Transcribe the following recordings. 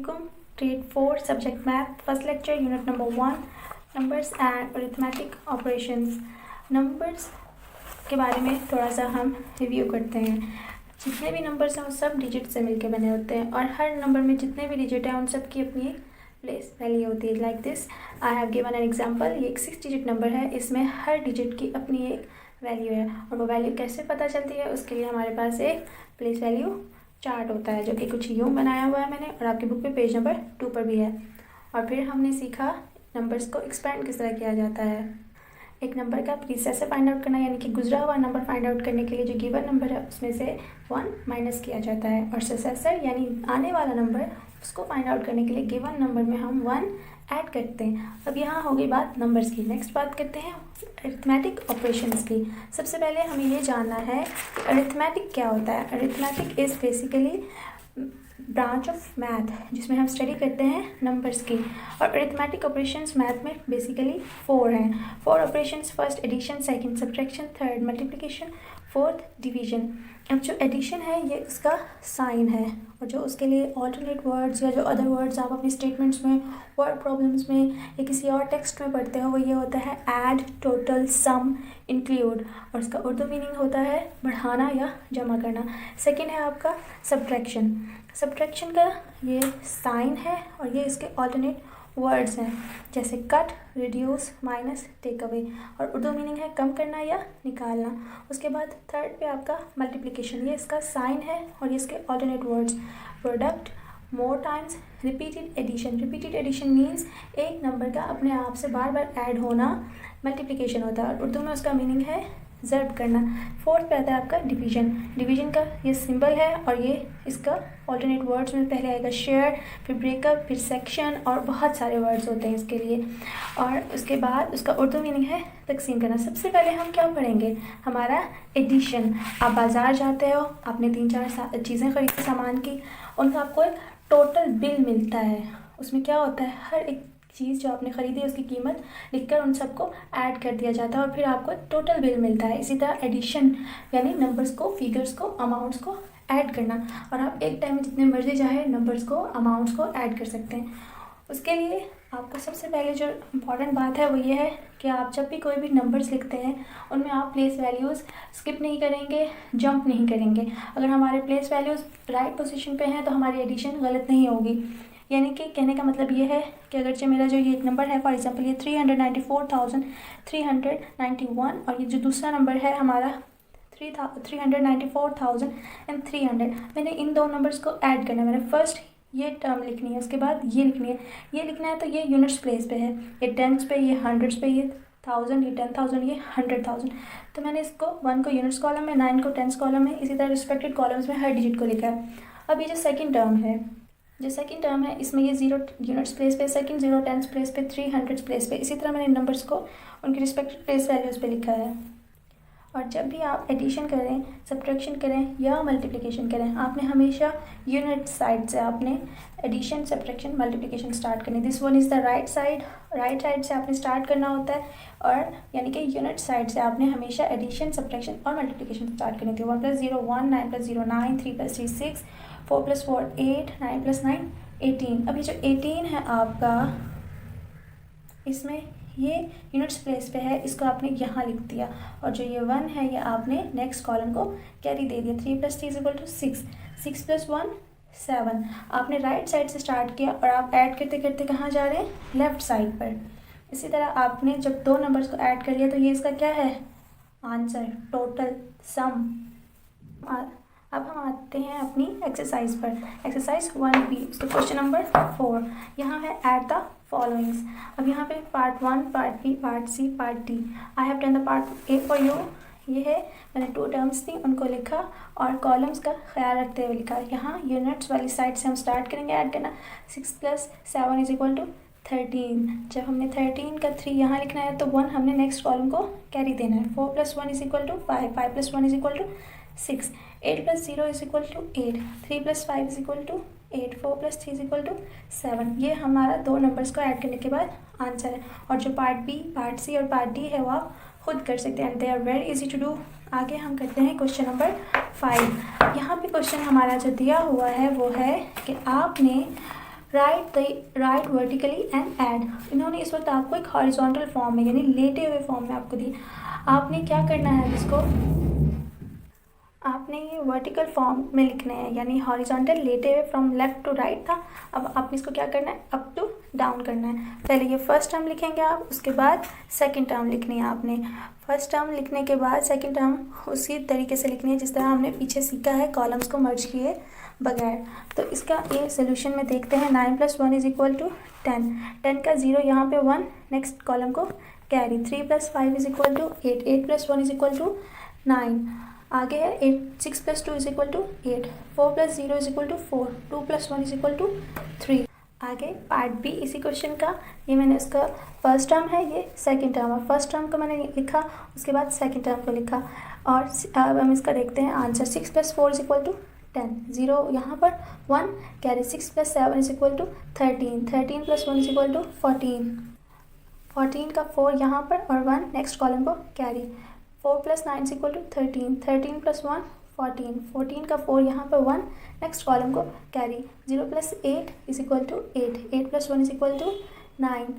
Assalamualaikum. Grade 4 Subject Math First Lecture Unit Number 1 Numbers and Arithmetic Operations. Numbers के बारे में थोड़ा सा हम रिव्यू करते हैं. जितने भी नंबर्स हैं वो सब डिजिट से मिलके बने होते हैं और हर नंबर में जितने भी डिजिट हैं उन सब की अपनी प्लेस वैल्यू होती है. Like this I have given an example. ये एक 6 डिजिट नंबर है. इसमें हर डिजिट की अपनी एक वैल्यू है और वो वैल्यू कैसे पता चलती है उसके लिए हमारे पास एक प्लेस वैल्यू चार्ट होता है जो कि कुछ यूँ बनाया हुआ है मैंने और आपकी बुक पे पेज नंबर 2 पर भी है. और फिर हमने सीखा नंबर्स को एक्सपेंड किस तरह किया जाता है. एक नंबर का प्रीसेसर फाइंड आउट करना यानी कि गुजरा हुआ नंबर फाइंड आउट करने के लिए जो गिवन नंबर है उसमें से 1 माइनस किया जाता है और सक्सेसर यानी आने वाला नंबर उसको फाइंड आउट करने के लिए गिवन नंबर में हम 1 ऐड करते हैं. अब यहाँ हो गई बात नंबर्स की. नेक्स्ट बात करते हैं अरिथमेटिक ऑपरेशंस की. सबसे पहले हमें ये जानना है कि अरिथमेटिक क्या होता है. Arithmetic is basically branch of math जिसमें हम स्टडी करते हैं नंबर्स की. और अरिथमेटिक ऑपरेशंस मैथ में बेसिकली 4 हैं. 4 operations. First edition, second subtraction, third multiplication, fourth division. अब जो एडिशन है ये उसका साइन है और जो उसके लिए ऑल्टरनेट वर्ड्स या जो अदर वर्ड्स आप अपनी स्टेटमेंट्स में, वर्ड प्रॉब्लम्स में या किसी और टेक्स्ट में पढ़ते हो वो ये होता है ऐड, टोटल, सम, इंक्लूड. और उसका उर्दू मीनिंग होता है बढ़ाना या जमा करना. सेकंड है आपका सब्ट्रैक्शन. सब्ट्रैक्शन का ये साइन है और ये इसके ऑल्टरनेट वर्ड्स हैं जैसे cut, reduce, minus, take away. और उर्दू मीनिंग है कम करना या निकालना. उसके बाद थर्ड पे आपका मल्टीप्लिकेशन. ये इसका साइन है और ये इसके alternate words product, more times, repeated addition. Repeated addition means एक नंबर का अपने आप से बार बार ऐड होना मल्टीप्लिकेशन होता है और उर्दू में उसका मीनिंग है ज़र्ब करना. फोर्थ पे आता है आपका डिवीजन. डिवीजन का ये सिंबल है और ये इसका ऑल्टरनेट वर्ड्स में पहले आएगा शेयर, फिर ब्रेकअप, फिर सेक्शन और बहुत सारे वर्ड्स होते हैं इसके लिए. और उसके बाद उसका उर्दू मीनिंग है तकसीम करना. सबसे पहले हम क्या पढ़ेंगे हमारा एडिशन. आप बाज़ार जाते हो, आपने 3-4 चीज़ें खरीदी सामान की, उनका आपको एक टोटल बिल मिलता है. उसमें क्या होता है हर एक चीज़ जो आपने ख़रीदी है उसकी कीमत लिखकर उन सबको ऐड कर दिया जाता है और फिर आपको टोटल बिल मिलता है. इसी तरह एडिशन यानी नंबर्स को, फिगर्स को, अमाउंट्स को ऐड करना. और आप एक टाइम में जितने मर्जी चाहे नंबर्स को, अमाउंट्स को ऐड कर सकते हैं. उसके लिए आपको सबसे पहले जो इम्पॉर्टेंट बात है वो ये है कि आप जब भी कोई भी नंबर्स लिखते हैं उनमें आप प्लेस वैल्यूज़ स्किप नहीं करेंगे, जंप नहीं करेंगे. अगर हमारे प्लेस वैल्यूज़ राइट पोजीशन पे हैं तो हमारी एडिशन गलत नहीं होगी. यानी कि कहने का मतलब ये है कि अगर जो मेरा जो ये एक नंबर है फॉर एग्जांपल ये 394,391 और ये जो दूसरा नंबर है हमारा 394,300, मैंने इन दो नंबर्स को ऐड करना है. मैंने फर्स्ट ये टर्म लिखनी है, उसके बाद ये लिखनी है. ये लिखना है तो ये यूनिट्स प्लेस पे है, ये टेंस पे, ये हंड्रेड्स पे, ये 1000, ये 10,000, ये 100,000. तो मैंने इसको 1 को यूनिट्स कॉलम में, 9 को टेंस कॉलम में, इसी तरह रिस्पेक्टेड कॉलम्स में हर डिजिट को लिखा है. अब ये जो सेकेंड टर्म है इसमें ये 0 यूनिट्स प्लेस पे, सेकंड 0 टेंस प्लेस पे, 3 हंड्रेड्स प्लेस पे. इसी तरह मैंने नंबर्स को उनकी रिस्पेक्टिव प्लेस वैल्यूज़ पे लिखा है. और जब भी आप एडिशन करें, सब्ट्रैक्शन करें या मल्टीप्लिकेशन करें आपने हमेशा यूनिट साइड से आपने एडिशन, सब्ट्रैक्शन, मल्टीप्लिकेशन स्टार्ट करनी. This one is the right side से आपने स्टार्ट करना होता है और यानी कि यूनिट साइड से आपने हमेशा एडिशन, सब्ट्रैक्शन और मल्टीप्लिकेशन स्टार्ट करनी थी. 1 + 0 1, 9 + 0 9, 3 + 3 6, 4 + 4 8, 9 + 9 18. अभी जो 18 है आपका इसमें ये यूनिट्स प्लेस पे है, इसको आपने यहाँ लिख दिया और जो ये 1 है ये आपने नेक्स्ट कॉलम को कैरी दे दिया. 3 + 3 = 6, 6 + 1 7. आपने राइट साइड से स्टार्ट किया और आप ऐड करते करते कहाँ जा रहे हैं लेफ़्ट साइड पर. इसी तरह आपने जब 2 नंबर्स को ऐड कर लिया तो ये इसका क्या है आंसर, टोटल, सम. अब हम आते हैं अपनी एक्सरसाइज पर. एक्सरसाइज 1B उसका क्वेश्चन नंबर 4. यहाँ है ऐड द फॉलोइंग्स. अब यहाँ पे part 1, part B, part C, part D. I have done the part A for you. ये है मैंने 2 टर्म्स थी उनको लिखा और कॉलम्स का ख्याल रखते हुए लिखा. यहाँ यूनिट्स वाली साइड से हम स्टार्ट करेंगे ऐड करना. 6 + 7 = 13. जब हमने 13 का 3 यहाँ लिखना है तो 1 हमने नेक्स्ट कॉलम को कैरी देना है. 4 + 1 = 5, 5 + 1 = 6, 8 + 0 = 8, 3 + 5 = 8, 4 + 3 = 7. ये हमारा 2 नंबर्स को ऐड करने के बाद आंसर है. और जो पार्ट B, पार्ट C और पार्ट D है वो आप खुद कर सकते हैं. They are very easy to do. आगे हम करते हैं क्वेश्चन नंबर 5. यहाँ पे क्वेश्चन हमारा जो दिया हुआ है वो है कि आपने राइट वर्टिकली एंड ऐड। इन्होंने इस वक्त आपको एक हॉरिजॉन्टल फॉर्म में यानी लेटे हुए फॉर्म में आपको दी। आपने क्या करना है, इसको आपने ये वर्टिकल फॉर्म में लिखना है, यानी हॉरिजॉन्टल लेटे हुए फ्रॉम लेफ्ट टू राइट था। अब आपने इसको क्या करना है, अप टू डाउन करना है। पहले ये फर्स्ट टर्म लिखेंगे आप, उसके बाद सेकंड टर्म लिखनी है आपने। फर्स्ट टर्म लिखने के बाद सेकंड टर्म उसी तरीके से लिखनी है जिस तरह हमने पीछे सीखा है, कॉलम्स को मर्ज किए बगैर। तो इसका ये सोल्यूशन में देखते हैं। 9 + 1 = 10। 10 का 0 यहाँ पे 1, नेक्स्ट कॉलम को कैरी। 3 + 5 = 8। 8 + 1 = 9। आगे है 6 + 2 = 8। 4 + 0 = 4। 2 + 1 = 3। आगे पार्ट बी इसी क्वेश्चन का, ये मैंने इसका फर्स्ट टर्म है, ये सेकंड टर्म है। फर्स्ट टर्म को मैंने लिखा, उसके बाद सेकंड टर्म को लिखा। और अब हम इसका देखते हैं आंसर। 6 + 4 = 10। 0 यहाँ पर 1 कैरी। 6 + 7 = 13। 13 + 1 = 14। 14 का 4 यहाँ पर और 1 नेक्स्ट कॉलम को कैरी। 4 + 9 = 13। 13 + 1 14। 14 का 4 यहाँ पर 1 नेक्स्ट कॉलम को कैरी। 0 + 8 = 8। 8 + 1 = 9।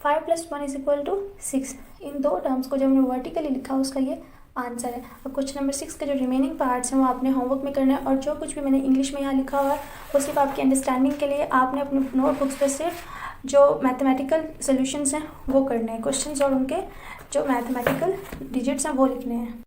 5 + 1 = 6। इन दो टर्म्स को जब हमने वर्टिकली लिखा उसका ये आंसर है। अब क्वेश्चन नंबर 6 के जो रिमेनिंग पार्ट्स हैं वो आपने होमवर्क में करना है, और जो कुछ भी मैंने इंग्लिश में यहाँ लिखा हुआ है वो सिर्फ आपकी अंडरस्टैंडिंग के लिए आपने अपने नोटबुक्स पर सिर्फ जो मैथमेटिकल सॉल्यूशंस हैं वो करने हैं, क्वेश्चंस और उनके जो मैथमेटिकल डिजिट्स हैं वो लिखने हैं।